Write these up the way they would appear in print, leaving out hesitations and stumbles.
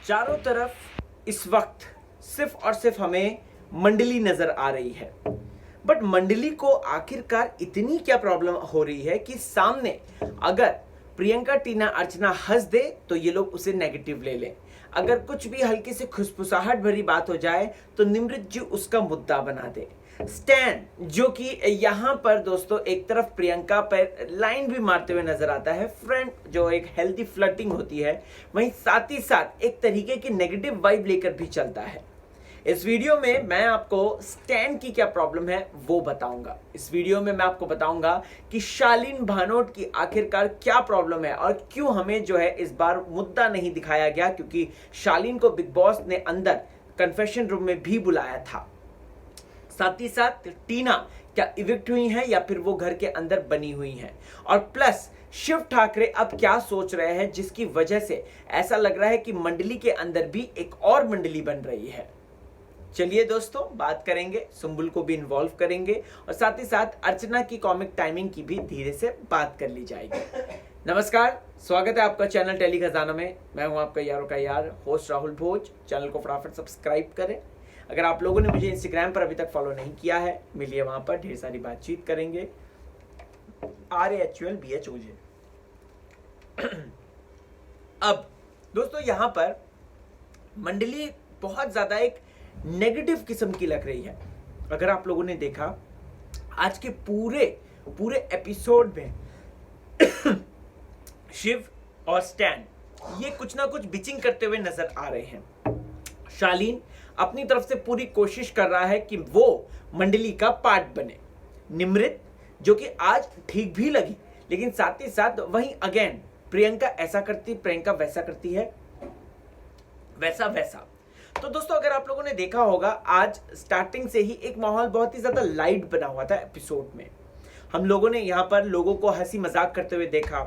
चारों तरफ इस वक्त सिर्फ और सिर्फ हमें मंडली नजर आ रही है। बट मंडली को आखिरकार इतनी क्या प्रॉब्लम हो रही है कि सामने अगर प्रियंका टीना अर्चना हंस दे तो ये लोग उसे नेगेटिव ले लें, अगर कुछ भी हल्की से खुसफुसाहट भरी बात हो जाए तो निमृत जी उसका मुद्दा बना दे। स्टैन जो कि यहां पर दोस्तों एक तरफ प्रियंका पर लाइन भी मारते हुए नजर आता है, फ्रेंड जो एक हेल्दी फ्लर्टिंग होती है, वहीं साथ ही साथ एक तरीके की नेगेटिव वाइब लेकर भी चलता है। इस वीडियो में मैं आपको स्टैन की क्या प्रॉब्लम है वो बताऊंगा। इस वीडियो में मैं आपको बताऊंगा कि शालीन भानोट की आखिरकार क्या प्रॉब्लम है और क्यों हमें जो है इस बार मुद्दा नहीं दिखाया गया, क्योंकि शालीन को बिग बॉस ने अंदर कन्फेशन रूम में भी बुलाया था। साथ ही साथ टीना क्या इविक्ट हुई है या फिर वो घर के अंदर बनी हुई हैं, और प्लस शिव ठाकरे अब क्या सोच रहे हैं जिसकी वजह से ऐसा लग रहा है कि मंडली के अंदर भी एक और मंडली बन रही है। चलिए दोस्तों बात करेंगे, सुंबुल को भी इन्वॉल्व करेंगे और साथ ही साथ अर्चना की कॉमिक टाइमिंग की भी धीरे से बात कर ली जाएगी। नमस्कार, स्वागत है आपका चैनल टेली खजाना में। मैं हूं आपका यारों का यार होस्ट राहुल भोज। चैनल को फटाफट सब्सक्राइब करें। अगर आप लोगों ने मुझे इंस्टाग्राम पर अभी तक फॉलो नहीं किया है, मिलिए वहां पर, ढेर सारी बातचीत करेंगे। RAHULBHOJ। अब दोस्तों यहां पर मंडली बहुत ज्यादा एक नेगेटिव किस्म की लग रही है। अगर आप लोगों ने देखा आज के पूरे एपिसोड में शिव और स्टैन ये कुछ ना कुछ बिचिंग करते हुए नजर आ रहे हैं। शालीन अपनी तरफ से पूरी कोशिश कर रहा है कि वो मंडली का पार्ट बने। निमृत जो कि आज ठीक भी लगी, लेकिन साथ ही साथ वहीं अगेन प्रियंका ऐसा करती, प्रियंका वैसा करती है, वैसा। तो दोस्तों अगर आप लोगों ने देखा होगा आज स्टार्टिंग से ही एक माहौल बहुत ही ज्यादा लाइट बना हुआ था एपिसोड में। हम लोगों ने यहाँ पर लोगों को हंसी मजाक करते हुए देखा।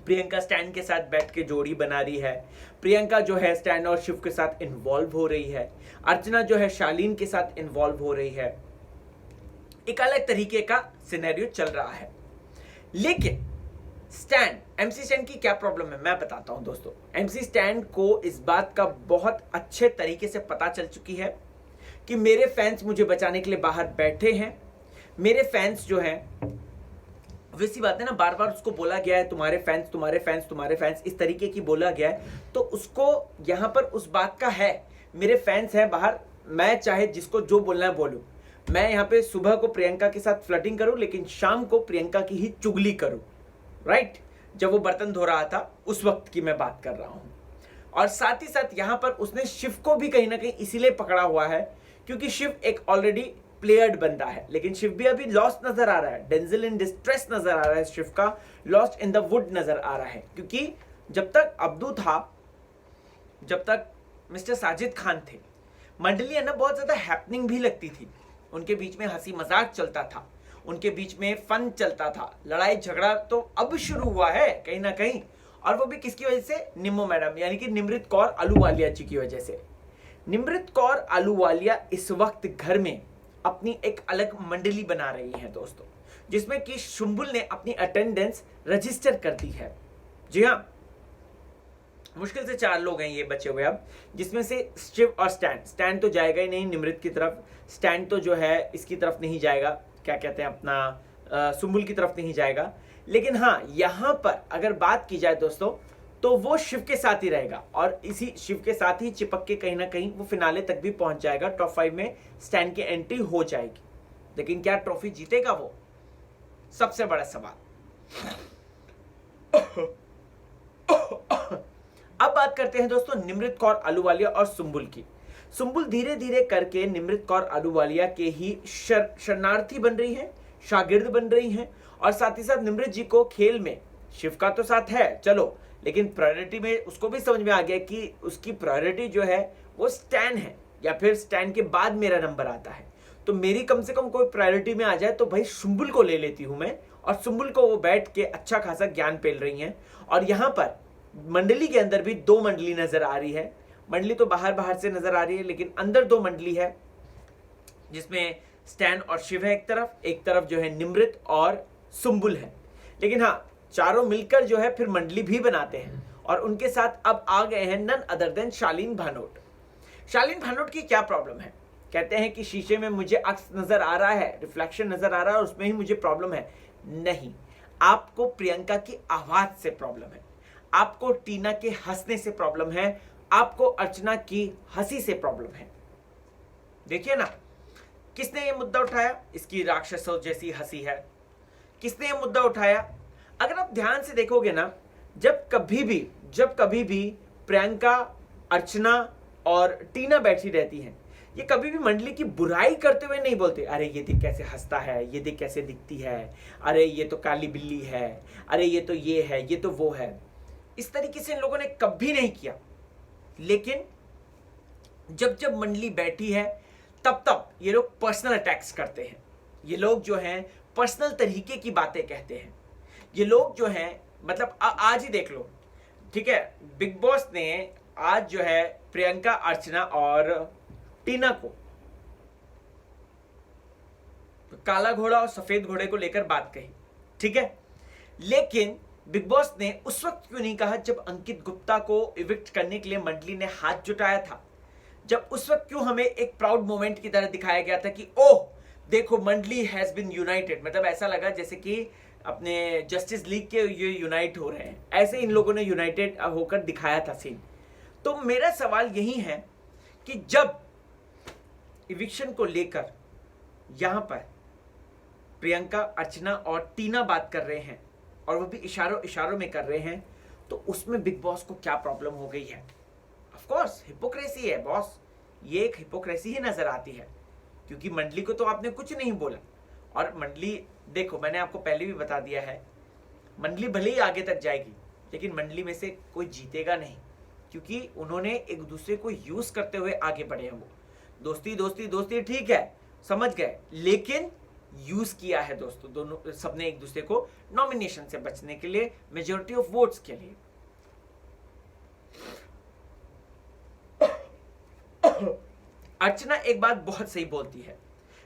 प्रियंका स्टैन के साथ बैठ के जोड़ी बना रही है, प्रियंका जो है स्टैन और शिव के साथ इन्वॉल्व हो रही है, अर्चना जो है शालीन के साथ इन्वॉल्व हो रही है। एक अलग तरीके का सिनेरियो चल रहा है। लेकिन स्टैन, MC स्टैन की क्या प्रॉब्लम है मैं बताता हूं दोस्तों। MC स्टैन को इस बात का बहुत अच्छे तरीके से पता चल चुकी है कि मेरे फैंस मुझे बचाने के लिए बाहर बैठे हैं। मेरे फैंस जो हैं, वैसी बात है ना, बार बार उसको बोला गया है तुम्हारे फैंस, इस तरीके की बोला गया है, तो उसको यहां पर उस बात का है मेरे फैंस हैं बाहर, मैं चाहे जिसको जो बोलना है बोलूं। मैं यहाँ पे सुबह को प्रियंका के साथ फ्लर्टिंग करूं, लेकिन शाम को प्रियंका की ही चुगली करूं। राइट, जब वो बर्तन धो रहा था उस वक्त की मैं बात कर रहा हूं। और साथ ही साथ यहां पर उसने शिव को भी कहीं ना कहीं इसीलिए पकड़ा हुआ है क्योंकि शिव एक ऑलरेडी प्लेयर्ड बंदा है, लेकिन शिव भी अभी लॉस्ट नजर आ रहा है। डेंजल इन डिस्ट्रेस नजर आ रहा है शिव का, लॉस्ट इन द वुड नजर आ रहा है, क्योंकि जब तक अब्दू था, जब तक मिस्टर साजिद खान थे, मंडली है ना बहुत ज्यादा हैपनिंग भी लगती थी। उनके बीच में हंसी मजाक चलता था, उनके बीच में फन चलता था। लड़ाई झगड़ा तो अब शुरू हुआ है कहीं ना कहीं, और वो भी किसकी वजह से? निम्मो मैडम यानी कि निमृत कौर आलूवालिया जी की वजह से। निमृत कौर आलूवालिया इस वक्त घर में अपनी एक अलग मंडली बना रही है दोस्तों, जिसमें कि सुंबुल ने अपनी अटेंडेंस रजिस्टर कर दी है। जी हाँ, मुश्किल से 4 लोग हैं ये बचे हुए अब, जिसमें से शिव और स्टैन तो जाएगा ही नहीं निमृत की तरफ। स्टैन तो जो है इसकी तरफ नहीं जाएगा, क्या कहते हैं अपना सुंबुल की तरफ नहीं जाएगा। लेकिन हाँ, यहां पर अगर बात की जाए दोस्तों तो वो शिव के साथ ही रहेगा, और इसी शिव के साथ ही चिपक के कहीं ना कहीं वो फिनाले तक भी पहुंच जाएगा। टॉप 5 में स्टैन की एंट्री हो जाएगी, लेकिन क्या ट्रॉफी जीतेगा वो? सबसे बड़ा सवाल। अब बात करते हैं दोस्तों निमृत कौर आलूवालिया और सुंबुल की। सुंबुल धीरे धीरे करके निमृत कौर आलूवालिया के ही शरणार्थी बन रही है, शागिर्द बन रही है, और साथ ही साथ निमृत जी को खेल में शिव का तो साथ है चलो, लेकिन प्रायोरिटी में उसको भी समझ में आ गया कि उसकी प्रायोरिटी जो है वो स्टैन है, या फिर स्टैन के बाद मेरा नंबर आता है। तो मेरी कम से कम कोई प्रायोरिटी में आ जाए तो भाई सुंबुल को ले लेती हूं मैं, और सुंबुल को वो बैठ के अच्छा खासा ज्ञान पेल रही हैं। और यहां पर मंडली के अंदर भी 2 मंडली नजर आ रही है। मंडली तो बाहर से नजर आ रही है, लेकिन अंदर 2 मंडली है, जिसमें स्टैन और शिव है एक तरफ जो है निमृत और सुंबुल है। लेकिन हाँ, चारों मिलकर जो है फिर मंडली भी बनाते हैं, और उनके साथ अब आ गए हैं नन अदर देन शालीन भानोट। शालीन भानोट की क्या प्रॉब्लम है? कहते हैं कि शीशे में मुझे अक्स नजर आ रहा है, रिफ्लेक्शन नजर आ रहा है और उसमें ही मुझे प्रॉब्लम है। नहीं, आपको प्रियंका की आवाज से प्रॉब्लम है, आपको टीना के हंसने से प्रॉब्लम है, आपको अर्चना की हंसी से प्रॉब्लम है। देखिए ना, किसने ये मुद्दा उठाया? इसकी राक्षसों जैसी हंसी है। किसने ये मुद्दा उठाया? अगर आप ध्यान से देखोगे ना, जब कभी भी प्रियंका, अर्चना और टीना बैठी रहती हैं, ये कभी भी मंडली की बुराई करते हुए नहीं बोलते, अरे ये देख कैसे हंसता है, ये देख कैसे दिखती है, अरे ये तो काली बिल्ली है, अरे ये तो ये है, ये तो वो है। इस तरीके से इन लोगों ने कभी नहीं किया। लेकिन जब मंडली बैठी है तब ये लोग पर्सनल अटैक्स करते हैं। ये लोग जो हैं पर्सनल तरीके की बातें कहते हैं। ये लोग जो हैं, मतलब आज ही देख लो, ठीक है, बिग बॉस ने आज जो है प्रियंका, अर्चना और टीना को काला घोड़ा और सफेद घोड़े को लेकर बात कही, ठीक है। लेकिन बिग बॉस ने उस वक्त क्यों नहीं कहा जब अंकित गुप्ता को इविक्ट करने के लिए मंडली ने हाथ जुटाया था? जब उस वक्त क्यों हमें एक प्राउड मोमेंट की तरह दिखाया गया था कि ओह देखो मंडली हैज बीन यूनाइटेड, मतलब ऐसा लगा जैसे कि अपने जस्टिस लीग के ये यूनाइट हो रहे हैं, ऐसे इन लोगों ने यूनाइटेड होकर दिखाया था सीन। तो मेरा सवाल यही है कि जब इविक्शन को लेकर यहां पर प्रियंका, अर्चना और टीना बात कर रहे हैं और वो भी इशारों में कर रहे हैं, तो उसमें बिग बॉस को क्या प्रॉब्लम हो गई है? ऑफ कोर्स हिपोक्रेसी है बॉस, ये एक हिपोक्रेसी ही नजर आती है, क्योंकि मंडली को तो आपने कुछ नहीं बोला। और मंडली, देखो मैंने आपको पहले भी बता दिया है, मंडली भले ही आगे तक जाएगी लेकिन मंडली में से कोई जीतेगा नहीं, क्योंकि उन्होंने एक दूसरे को यूज करते हुए आगे बढ़े हैं। वो दोस्ती दोस्ती दोस्ती ठीक है, समझ गए, लेकिन यूज किया है दोस्तों, दोनों सबने एक दूसरे को नॉमिनेशन से बचने के लिए, मेजॉरिटी ऑफ वोट्स के लिए। अर्चना एक बात बहुत सही बोलती है,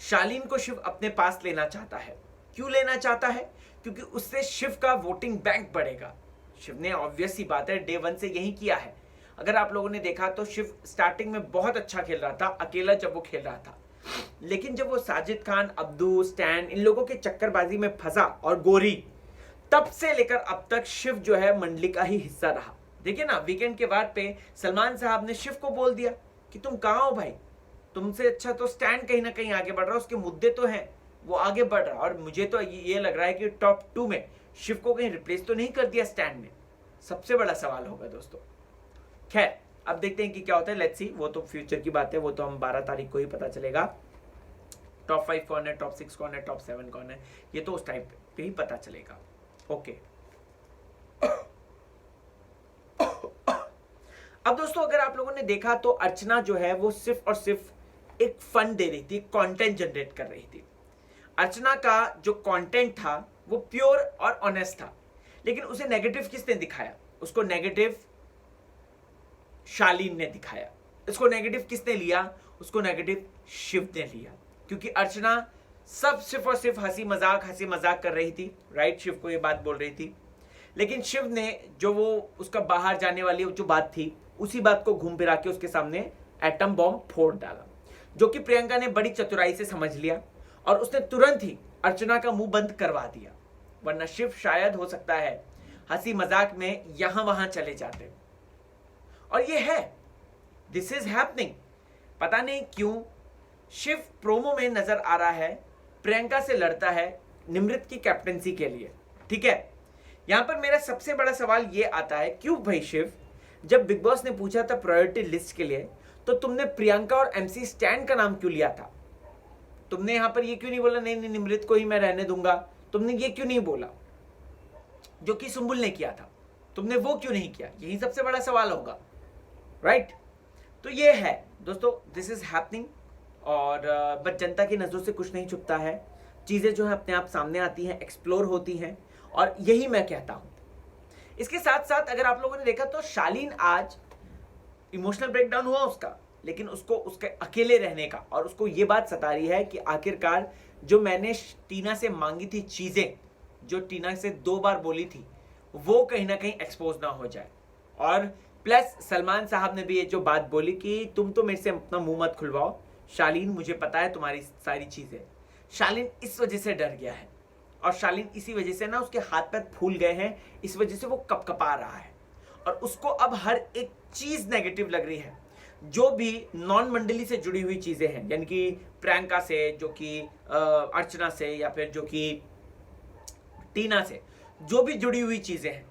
शालीन को शिव अपने पास लेना चाहता है। क्यों लेना चाहता है? क्योंकि उससे शिव का वोटिंग बैंक बढ़ेगा। शिव ने ऑब्वियस सी बात है डे 1 से यही किया है। अगर आप लोगों ने देखा तो शिव स्टार्टिंग में बहुत अच्छा खेल रहा था अकेला जब वो खेल रहा था, लेकिन जब वो साजिद खान, अब्दू, स्टैन, इन लोगों के चक्करबाजी में फंसा और गोरी, तब से लेकर अब तक शिव जो है मंडली का ही हिस्सा रहा। देखिए ना, वीकेंड के बाद पे सलमान साहब ने शिव को बोल दिया कि तुम कहाँ हो भाई, तुमसे अच्छा तो स्टैंड कहीं ना कहीं आगे बढ़ रहा है, उसके मुद्दे तो हैं, वो आगे बढ़ रहा है। और मुझे तो ये लग रहा है कि टॉप 2 में शिव को कहीं रिप्लेस तो नहीं कर दिया स्टैंड ने, सबसे बड़ा सवाल होगा दोस्तों। खैर अब देखते हैं कि क्या होता है, लेट्स सी, वो तो फ्यूचर की बात है, वो तो हम 12 तारीख को ही पता चलेगा। टॉप 5 कौन है, टॉप 6 कौन है, टॉप 7 कौन है, ये तो उस टाइप पे ही पता चलेगा। ओके अब दोस्तों अगर आप लोगों ने देखा तो अर्चना जो है वो सिर्फ और सिर्फ एक फन दे रही थी, कंटेंट जनरेट कर रही थी। अर्चना का जो कंटेंट था वो प्योर और ऑनेस्ट था, लेकिन उसे नेगेटिव किसने दिखाया? उसको नेगेटिव शालीन ने दिखाया। इसको नेगेटिव किसने लिया? उसको नेगेटिव शिव ने लिया, क्योंकि अर्चना सब सिर्फ और सिर्फ हंसी मजाक कर रही थी, राइट, शिव को ये बात बोल रही थी, लेकिन शिव ने जो वो उसका बाहर जाने वाली जो बात थी, उसी बात को घूम फिरा के उसके सामने एटम बॉम्ब फोड़ डाला, जो कि प्रियंका ने बड़ी चतुराई से समझ लिया और उसने तुरंत ही अर्चना का मुंह बंद करवा दिया, वरना शिव शायद हो सकता है हंसी मजाक में यहां वहां चले जाते। और ये है, दिस इज हैपनिंग। पता नहीं क्यों शिव प्रोमो में नजर आ रहा है प्रियंका से लड़ता है निमृत की कैप्टनसी के लिए, ठीक है। यहां पर मेरा सबसे बड़ा सवाल ये आता है, क्यों भाई शिव, जब बिग बॉस ने पूछा था प्रायोरिटी लिस्ट के लिए, तो तुमने प्रियंका और एमसी स्टैन का नाम क्यों लिया था? तुमने यहां पर ये क्यों नहीं बोला नहीं निमृत को ही मैं रहने दूंगा? तुमने ये क्यों नहीं बोला जो कि सुंबुल ने किया था? तुमने वो क्यों नहीं किया? यही सबसे बड़ा सवाल होगा, राइट। तो ये है दोस्तों, दिस इज हैपनिंग। और बट जनता की नजरों से कुछ नहीं छुपता है, चीजें जो है अपने आप सामने आती हैं, एक्सप्लोर होती हैं, और यही मैं कहता हूं। इसके साथ साथ अगर आप लोगों ने देखा तो शालीन आज इमोशनल ब्रेकडाउन हुआ उसका, लेकिन उसको उसके अकेले रहने का, और उसको ये बात सता रही है कि आखिरकार जो मैंने टीना से मांगी थी चीजें, जो टीना से 2 बार बोली थी, वो कहीं ना कहीं एक्सपोज ना हो जाए। और प्लस सलमान साहब ने भी ये जो बात बोली कि तुम तो मेरे से अपना मुंह मत खुलवाओ शालीन, मुझे पता है तुम्हारी सारी चीजें। शालीन इस वजह से डर गया है और शालीन इसी वजह से ना उसके हाथ पैर फूल गए हैं, इस वजह से वो कपकपा रहा है और उसको अब हर एक चीज नेगेटिव लग रही है। जो भी नॉन मंडली से जुड़ी हुई चीजें हैं, यानी कि प्रियंका से, जो कि अर्चना से, या फिर जो कि टीना से जो भी जुड़ी हुई चीजें हैं,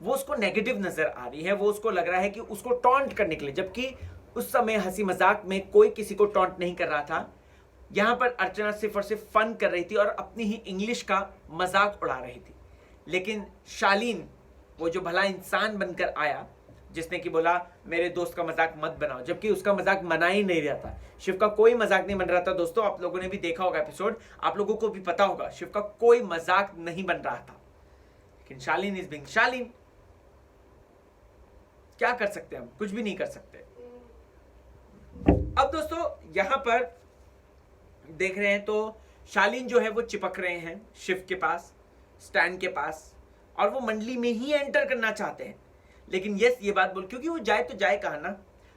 वो उसको नेगेटिव नजर आ रही है। वो उसको लग रहा है कि उसको टॉन्ट करने के लिए, जबकि उस समय हंसी मजाक में कोई किसी को टॉन्ट नहीं कर रहा था। यहां पर अर्चना सिर्फ और सिर्फ फन कर रही थी और अपनी ही इंग्लिश का मजाक उड़ा रही थी। लेकिन शालीन वो जो भला इंसान बनकर आया, जिसने कि बोला मेरे दोस्त का मजाक मत बनाओ, जबकि उसका मजाक मना ही नहीं रहा था। शिव का कोई मजाक नहीं बन रहा था। दोस्तों आप लोगों ने भी देखा होगा एपिसोड, आप लोगों को भी पता होगा शिव का कोई मजाक नहीं बन रहा था। लेकिन शालीन इज बीइंग शालीन, क्या कर सकते हैं हम? कुछ भी नहीं कर सकते। अब दोस्तों यहां पर देख रहे हैं तो शालीन जो है वो चिपक रहे हैं शिव के पास, स्टैंड के पास, और वो मंडली में ही एंटर करना चाहते हैं। लेकिन यस ये बात बोल, क्योंकि वो जाए तो जाए कहां ना।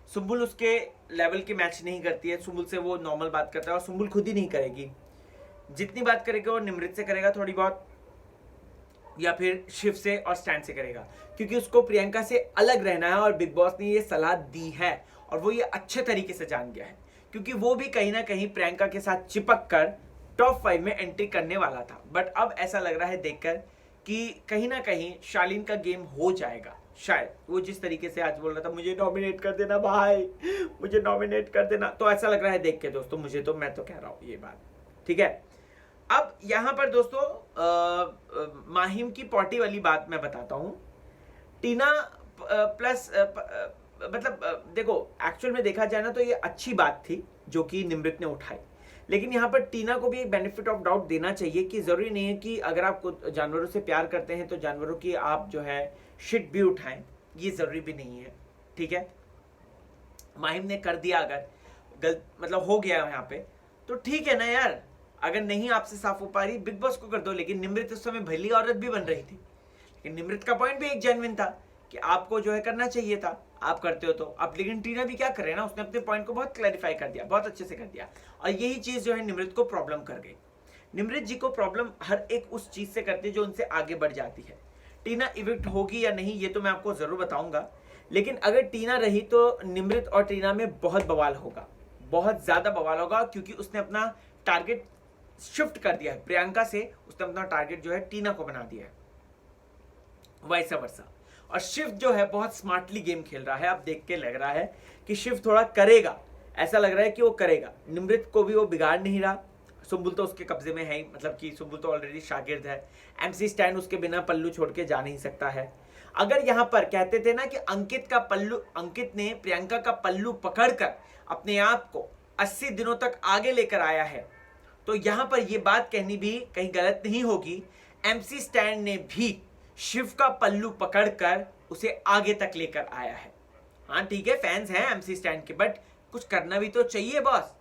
सुम्बुल उसके लेवल की मैच नहीं करती है, सुम्बुल से वो नॉर्मल बात करता है और सुम्बुल खुद ही नहीं करेगी। जितनी बात करेगा वो निमृत से करेगा थोड़ी बहुत, या फिर शिव से और स्टैंड से करेगा, क्योंकि उसको प्रियंका से अलग रहना है और बिग बॉस ने ये सलाह दी है और वो ये अच्छे तरीके से जान गया है, क्योंकि वो भी कहीं ना कहीं प्रियंका के साथ चिपक कर टॉप 5 में एंट्री करने वाला था। बट अब ऐसा लग रहा है देखकर कि कहीं ना कहीं शालीन का गेम हो जाएगा। शायद वो जिस तरीके से आज बोल रहा था मुझे नॉमिनेट कर देना भाई, मुझे नॉमिनेट कर देना, तो ऐसा लग रहा है देख के दोस्तों मुझे, तो मैं तो कह रहा हूं ये बात, ठीक है। अब यहां पर दोस्तों माहिम की पॉटी वाली बात मैं बताता हूं। टीना प्लस मतलब देखो एक्चुअल में देखा जाए ना तो ये अच्छी बात थी जो कि निमृत ने उठाई, लेकिन यहाँ पर टीना को भी एक बेनिफिट ऑफ डाउट देना चाहिए कि जरूरी नहीं है कि अगर आप जानवरों से प्यार करते हैं तो जानवरों की आप जो है शिट भी उठाएं, ये जरूरी भी नहीं है, ठीक है। माहिम ने कर दिया, अगर गलत मतलब हो गया यहाँ पे तो ठीक है ना यार, अगर नहीं आपसे साफ हो पा रही बिग बॉस को कर दो। लेकिन निमृत उस समय भली औरत भी बन रही थी, लेकिन निमृत का पॉइंट भी एक जेन्युइन था कि आपको जो है करना चाहिए था, आप करते हो तो अब। लेकिन टीना भी क्या करे ना, उसने अपने पॉइंट को बहुत क्लैरिफाई कर दिया, बहुत अच्छे से कर दिया, और यही चीज जो है निमृत को प्रॉब्लम कर गई। निमृत जी को प्रॉब्लम हर एक उस चीज से करती है जो उनसे आगे बढ़ जाती है। टीना इविक्ट होगी या नहीं ये तो मैं आपको जरूर बताऊंगा, लेकिन अगर टीना रही तो निमृत और टीना में बहुत बवाल होगा, बहुत ज्यादा बवाल होगा, क्योंकि उसने अपना टारगेट शिफ्ट कर दिया है प्रियंका से, उसने अपना टारगेट जो है टीना को बना दिया है, वाइस वर्सा। और शिव जो है बहुत स्मार्टली गेम खेल रहा है, अब देख के लग रहा है कि शिव थोड़ा करेगा, ऐसा लग रहा है कि वो करेगा। निमृत को भी वो बिगाड़ नहीं रहा, सुम्बुल तो उसके कब्जे में है ही, मतलब कि सुम्बुल तो ऑलरेडी शागिर्द है। एमसी स्टैंड उसके बिना पल्लू छोड़ के जा नहीं सकता है। अगर यहाँ पर कहते थे ना कि अंकित ने प्रियंका का पल्लू पकड़कर अपने आप को 80 दिनों तक आगे लेकर आया है, तो यहां पर यह बात कहनी भी कहीं गलत नहीं होगी। एमसी स्टैंड ने भी शिव का पल्लू पकड़कर उसे आगे तक लेकर आया है। हाँ ठीक है, फैंस हैं एमसी स्टैंड के, बट कुछ करना भी तो चाहिए बॉस।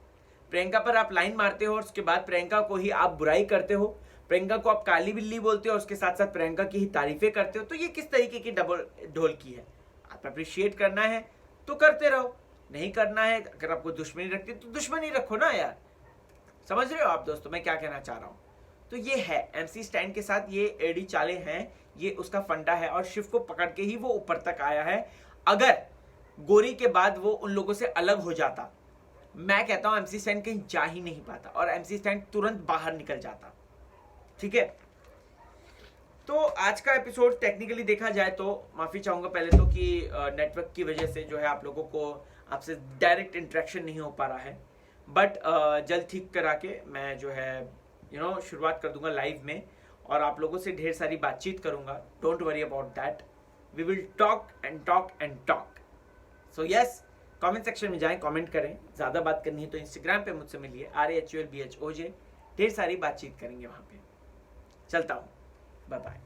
प्रियंका पर आप लाइन मारते हो और उसके बाद प्रियंका को ही आप बुराई करते हो, प्रियंका को आप काली बिल्ली बोलते हो और उसके साथ साथ प्रियंका की ही तारीफें करते हो, तो ये किस तरीके की डबल ढोल की है। आप अप्रिशिएट करना है तो करते रहो, नहीं करना है, अगर आपको दुश्मनी रखती है तो दुश्मनी रखो ना यार। समझ रहे हो आप दोस्तों मैं क्या कहना चाह रहा हूं? तो ये है एमसी स्टैंड के साथ ये एडी चाले हैं, ये उसका फंडा है और शिव को पकड़ के ही वो ऊपर तक आया है। अगर गोरी के बाद वो उन लोगों से अलग हो जाता, मैं कहता हूं एमसी स्टैंड कहीं जा ही नहीं पाता और एमसी स्टैंड तुरंत बाहर निकल जाता, ठीक है। तो आज का एपिसोड टेक्निकली देखा जाए तो माफी चाहूंगा पहले तो कि नेटवर्क की वजह से जो है आप लोगों को आपसे डायरेक्ट इंटरेक्शन नहीं हो पा रहा है, बट जल्द ठीक करा के मैं जो है शुरुआत कर दूंगा लाइव में और आप लोगों से ढेर सारी बातचीत करूंगा। Don't worry about that, we will talk and talk and talk. So yes, comment section में जाएं, कमेंट करें। ज्यादा बात करनी है तो इंस्टाग्राम पे मुझसे मिलिए, RAHULBHOJ, ढेर सारी बातचीत करेंगे वहां पे। चलता हूं, बाय बाय।